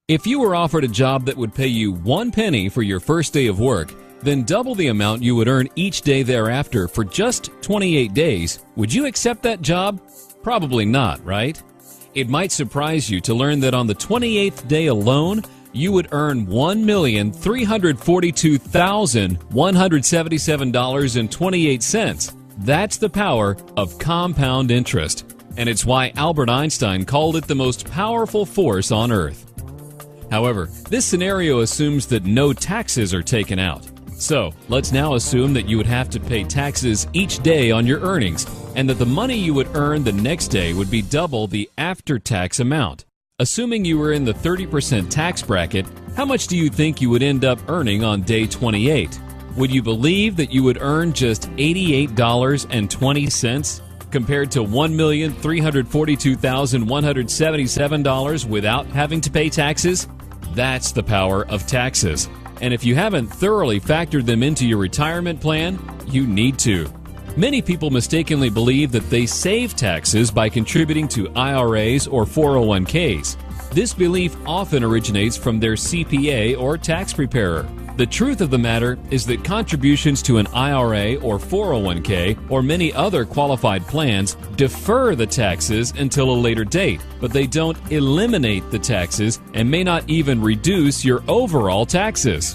If you were offered a job that would pay you 1 penny for your first day of work, then double the amount you would earn each day thereafter for just 28 days, would you accept that job? Probably not, right? It might surprise you to learn that on the 28th day alone, you would earn $1,342,177.28. That's the power of compound interest, and it's why Albert Einstein called it the most powerful force on Earth. However, this scenario assumes that no taxes are taken out. So, let's now assume that you would have to pay taxes each day on your earnings, and that the money you would earn the next day would be double the after-tax amount. Assuming you were in the 30% tax bracket, how much do you think you would end up earning on day 28? Would you believe that you would earn just $88.20 compared to $1,342,177 without having to pay taxes? That's the power of taxes. And if you haven't thoroughly factored them into your retirement plan, you need to. Many people mistakenly believe that they save taxes by contributing to IRAs or 401ks. This belief often originates from their CPA or tax preparer. The truth of the matter is that contributions to an IRA or 401k or many other qualified plans defer the taxes until a later date, but they don't eliminate the taxes and may not even reduce your overall taxes.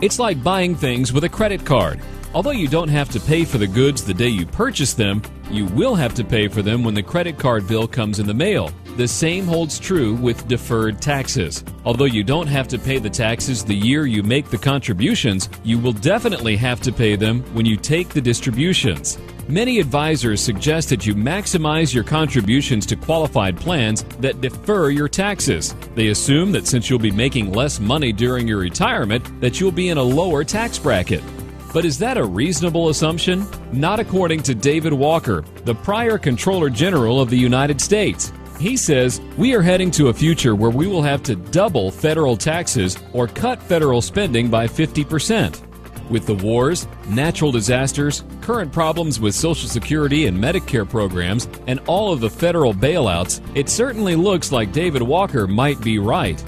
It's like buying things with a credit card. Although you don't have to pay for the goods the day you purchase them, you will have to pay for them when the credit card bill comes in the mail. The same holds true with deferred taxes. Although you don't have to pay the taxes the year you make the contributions, you will definitely have to pay them when you take the distributions. Many advisors suggest that you maximize your contributions to qualified plans that defer your taxes. They assume that since you'll be making less money during your retirement, that you'll be in a lower tax bracket. But is that a reasonable assumption? Not according to David Walker, the prior Comptroller General of the United States. He says, "We are heading to a future where we will have to double federal taxes or cut federal spending by 50%. With the wars, natural disasters, current problems with Social Security and Medicare programs, and all of the federal bailouts, it certainly looks like David Walker might be right.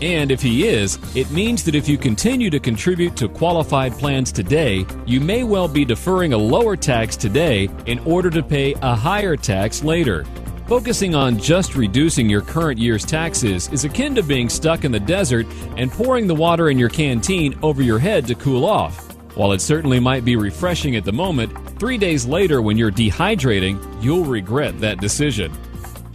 And if he is, it means that if you continue to contribute to qualified plans today, you may well be deferring a lower tax today in order to pay a higher tax later. Focusing on just reducing your current year's taxes is akin to being stuck in the desert and pouring the water in your canteen over your head to cool off. While it certainly might be refreshing at the moment, 3 days later when you're dehydrating, you'll regret that decision."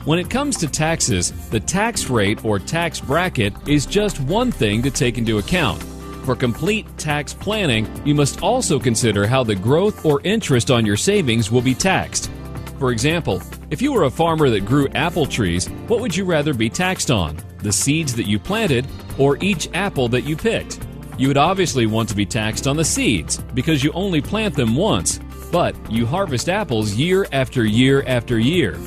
When it comes to taxes, the tax rate or tax bracket is just one thing to take into account. For complete tax planning, you must also consider how the growth or interest on your savings will be taxed. For example, if you were a farmer that grew apple trees, what would you rather be taxed on? The seeds that you planted or each apple that you picked? You would obviously want to be taxed on the seeds because you only plant them once, but you harvest apples year after year after year.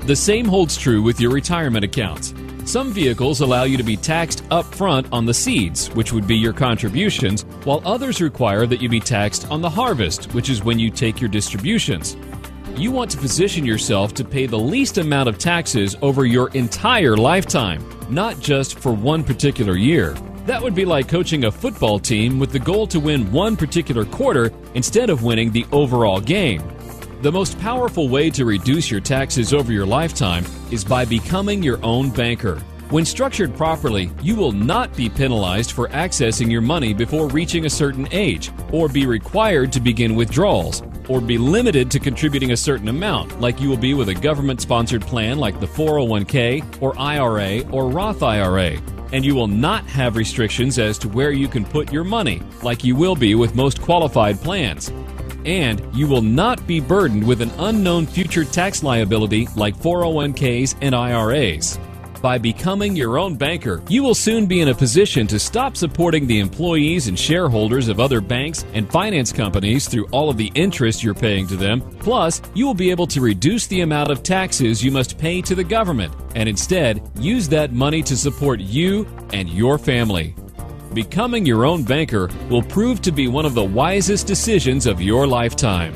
The same holds true with your retirement accounts. Some vehicles allow you to be taxed up front on the seeds, which would be your contributions, while others require that you be taxed on the harvest, which is when you take your distributions. You want to position yourself to pay the least amount of taxes over your entire lifetime, not just for one particular year. That would be like coaching a football team with the goal to win one particular quarter instead of winning the overall game. The most powerful way to reduce your taxes over your lifetime is by becoming your own banker. When structured properly, you will not be penalized for accessing your money before reaching a certain age, or be required to begin withdrawals, or be limited to contributing a certain amount, like you will be with a government-sponsored plan like the 401k, or IRA, or Roth IRA. And you will not have restrictions as to where you can put your money, like you will be with most qualified plans. And you will not be burdened with an unknown future tax liability like 401ks and IRAs. By becoming your own banker, you will soon be in a position to stop supporting the employees and shareholders of other banks and finance companies through all of the interest you're paying to them. Plus, you will be able to reduce the amount of taxes you must pay to the government and instead use that money to support you and your family. Becoming your own banker will prove to be one of the wisest decisions of your lifetime.